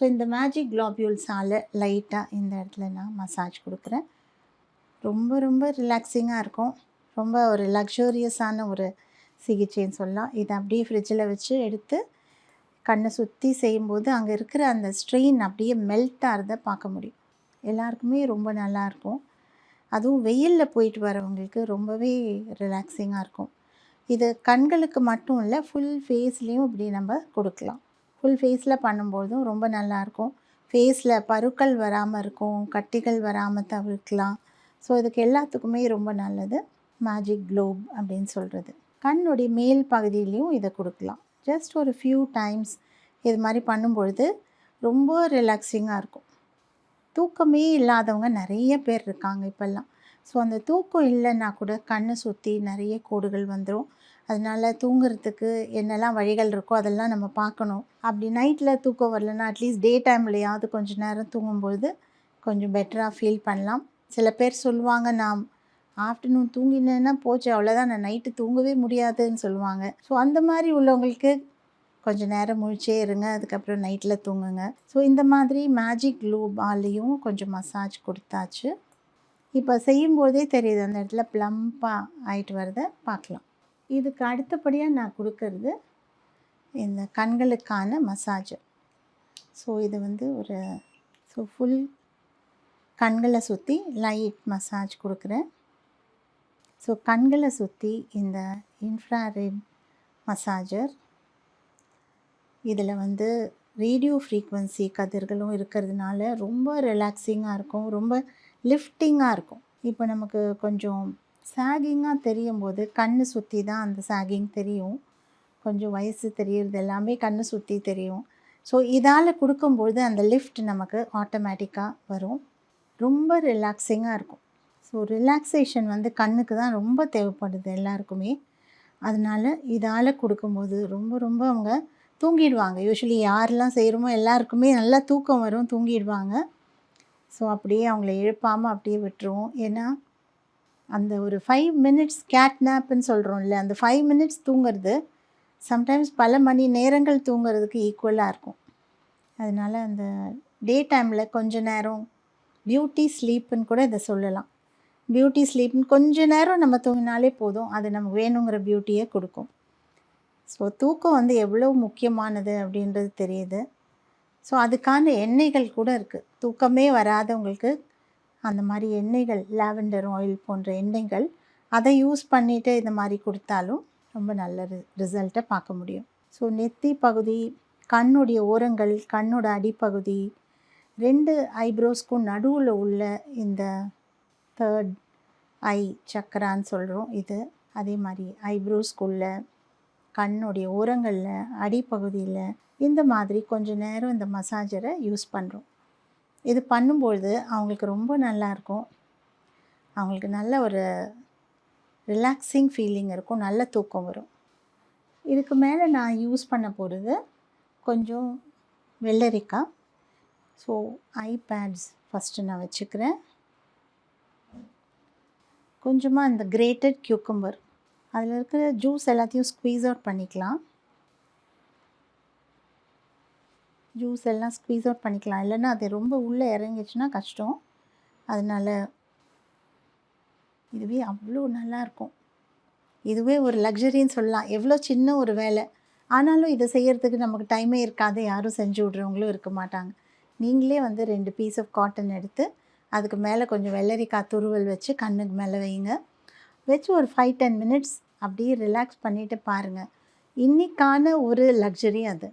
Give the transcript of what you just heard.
So இந்த magic குளோபியூல்ஸால் லைட்டாக இந்த இடத்துல நான் மசாஜ் கொடுக்குறேன். ரொம்ப ரொம்ப ரிலாக்ஸிங்காக இருக்கும். ரொம்ப ஒரு லக்ஸூரியஸான ஒரு சிகிச்சைன்னு சொல்லலாம். இதை அப்படியே ஃப்ரிட்ஜில் வச்சு எடுத்து கண்ணை சுற்றி செய்யும்போது அங்கே இருக்கிற அந்த ஸ்ட்ரெயின் அப்படியே மெல்ட் ஆகிறத பார்க்க முடியும். எல்லாருக்குமே ரொம்ப நல்லாயிருக்கும். அதுவும் வெயிலில் போயிட்டு வரவங்களுக்கு ரொம்பவே ரிலாக்ஸிங்காக இருக்கும். இது கண்களுக்கு மட்டும் இல்லை, ஃபுல் ஃபேஸ்லேயும் இப்படி நம்ம கொடுக்கலாம். ஃபுல் ஃபேஸில் பண்ணும்போதும் ரொம்ப நல்லாயிருக்கும். ஃபேஸில் பருக்கள் வராமல் இருக்கும், கட்டிகள் வராமல் தவிர்க்கலாம். ஸோ இதுக்கு எல்லாத்துக்குமே ரொம்ப நல்லது மேஜிக் குளோப் அப்படின்னு சொல்கிறது. கண்ணுடைய மேல் பகுதியிலையும் இதை கொடுக்கலாம். ஜஸ்ட் ஒரு ஃபியூ டைம்ஸ் இது மாதிரி பண்ணும்பொழுது ரொம்ப ரிலாக்ஸிங்காக இருக்கும். தூக்கமே இல்லாதவங்க நிறைய பேர் இருக்காங்க இப்போல்லாம். ஸோ அந்த தூக்கம் இல்லைன்னா கூட கண்ணை சுற்றி நிறைய கோடுகள் வந்துடும். அதனால் தூங்குறதுக்கு என்னெல்லாம் வழிகள் இருக்கோ அதெல்லாம் நம்ம பார்க்கணும். அப்படி நைட்டில் தூக்கம் வரலன்னா அட்லீஸ்ட் டே டைம்லையாவது கொஞ்சம் நேரம் தூங்கும்பொழுது கொஞ்சம் பெட்டராக ஃபீல் பண்ணலாம். சில பேர் சொல்லுவாங்க, நான் ஆஃப்டர்நூன் தூங்கினேன்னா போச்சு, அவ்வளோதான், நான் நைட்டு தூங்கவே முடியாதுன்னு சொல்லுவாங்க. ஸோ அந்த மாதிரி உள்ளவங்களுக்கு கொஞ்சம் நேரம் முழிச்சே இருங்க, அதுக்கப்புறம் நைட்டில் தூங்குங்க. ஸோ இந்த மாதிரி மேஜிக் குளோபாலையும் கொஞ்சம் மசாஜ் கொடுத்தாச்சு. இப்போ செய்யும்போதே தெரியுது அந்த இடத்துல ப்ளம்பாக ஆகிட்டு வரதை பார்க்கலாம். இதுக்கு அடுத்தபடியாக நான் கொடுக்கறது இந்த கண்களுக்கான மசாஜர். ஸோ இது வந்து ஒரு ஃபுல் கண்களை சுற்றி லைட் மசாஜ் கொடுக்குறேன். ஸோ கண்களை சுற்றி இந்த இன்ஃப்ராரெட் மசாஜர், இதில் வந்து ரேடியோ ஃப்ரீக்வன்சி கதிர்களும் இருக்கிறதுனால ரொம்ப ரிலாக்ஸிங்காக இருக்கும், ரொம்ப லிஃப்டிங்காக இருக்கும். இப்போ நமக்கு கொஞ்சம் சாகிங்காக தெரியும் போது கண்ணு சுற்றி தான் அந்த சாகிங் தெரியும். கொஞ்சம் வயசு தெரியுறது எல்லாமே கண்ணு சுற்றி தெரியும். ஸோ இதால் கொடுக்கும்பொழுது அந்த லிஃப்ட் நமக்கு ஆட்டோமேட்டிக்காக வரும். ரொம்ப ரிலாக்ஸிங்காக இருக்கும். ஸோ ரிலாக்ஸேஷன் வந்து கண்ணுக்கு தான் ரொம்ப தேவைப்படுது எல்லாருக்குமே. அதனால் இதால் கொடுக்கும்போது ரொம்ப ரொம்ப அவங்க தூங்கிடுவாங்க. யூஸ்வலி யாரெல்லாம் செய்கிறோமோ எல்லாருக்குமே நல்லா தூக்கம் வரும், தூங்கிடுவாங்க. ஸோ அப்படியே அவங்கள எழுப்பாமல் அப்படியே விட்டுருவோம். ஏன்னா அந்த ஒரு 5 மினிட்ஸ் கேட் நேப்புன்னு சொல்கிறோம்ல, அந்த 5 மினிட்ஸ் தூங்குறது சம்டைம்ஸ் பல மணி நேரங்கள் தூங்குறதுக்கு ஈக்குவலாக இருக்கும். அதனால் அந்த டே டைமில் கொஞ்ச நேரம் பியூட்டி ஸ்லீப்புன்னு கூட இதை சொல்லலாம். பியூட்டி ஸ்லீப்னு கொஞ்ச நேரம் நம்ம தூங்கினாலே போதும், அது நமக்கு வேணுங்கிற பியூட்டியை கொடுக்கும். ஸோ தூக்கம் வந்து எவ்வளோ முக்கியமானது அப்படின்றது தெரியுது. ஸோ அதுக்கான எண்ணெய்கள் கூட இருக்குது. தூக்கமே வராதவங்களுக்கு அந்த மாதிரி எண்ணெய்கள், லாவெண்டர் ஆயில் போன்ற எண்ணெய்கள், அதை யூஸ் பண்ணிவிட்டு இந்த மாதிரி கொடுத்தாலும் ரொம்ப நல்ல ரிசல்ட்டை பார்க்க முடியும். ஸோ நெத்தி பகுதி, கண்ணுடைய ஓரங்கள், கண்ணோட அடிப்பகுதி, 2 ஐப்ரோஸ்க்கும் நடுவில் உள்ள இந்த 3rd ஐ சக்கரான்னு சொல்கிறோம் இது. அதே மாதிரி ஐப்ரோஸ்க்குள்ள, கண்ணுடைய ஓரங்களில், அடிப்பகுதியில் இந்த மாதிரி கொஞ்சம் நேரம் இந்த மசாஜரை யூஸ் பண்ணுறோம். இது பண்ணும்பொழுது அவங்களுக்கு ரொம்ப நல்லாயிருக்கும். அவங்களுக்கு நல்ல ஒரு ரிலாக்ஸிங் ஃபீலிங் இருக்கும், நல்ல தூக்கம் வரும். இதுக்கு மேலே நான் யூஸ் பண்ண போகிறது கொஞ்சம் வெள்ளரிக்காய். ஸோ ஐபேட்ஸ் ஃபஸ்ட்டு நான் வச்சுக்கிறேன். கொஞ்சமாக இந்த கிரேட்டட் கியூக்கம்பர், அதில் இருக்கிற ஜூஸ் எல்லாத்தையும் ஸ்க்வீஸ் அவுட் பண்ணிக்கலாம். ஜூஸ் எல்லாம் ஸ்க்வீஸ் அவுட் பண்ணிக்கலாம், இல்லைன்னா அது ரொம்ப உள்ளே இறங்கிச்சுன்னா கஷ்டம். அதனால் இதுவே அவ்வளோ நல்லாயிருக்கும். இதுவே ஒரு லக்ஸரின்னு சொல்லலாம். எவ்வளோ சின்ன ஒரு வேலை, ஆனாலும் இதை செய்கிறதுக்கு நமக்கு டைமே இருக்காது, யாரும் செஞ்சு விட்றவங்களும் இருக்க மாட்டாங்க. நீங்களே வந்து 2 பீஸ் ஆஃப் காட்டன் எடுத்து அதுக்கு மேலே கொஞ்சம் வெள்ளரிக்காய் துருவல் வச்சு கண்ணுக்கு மேலே வைங்க. வச்சு ஒரு 5-10 மினிட்ஸ் அப்படியே ரிலாக்ஸ் பண்ணிவிட்டு பாருங்கள். இன்றைக்கான ஒரு லக்ஸரி அது.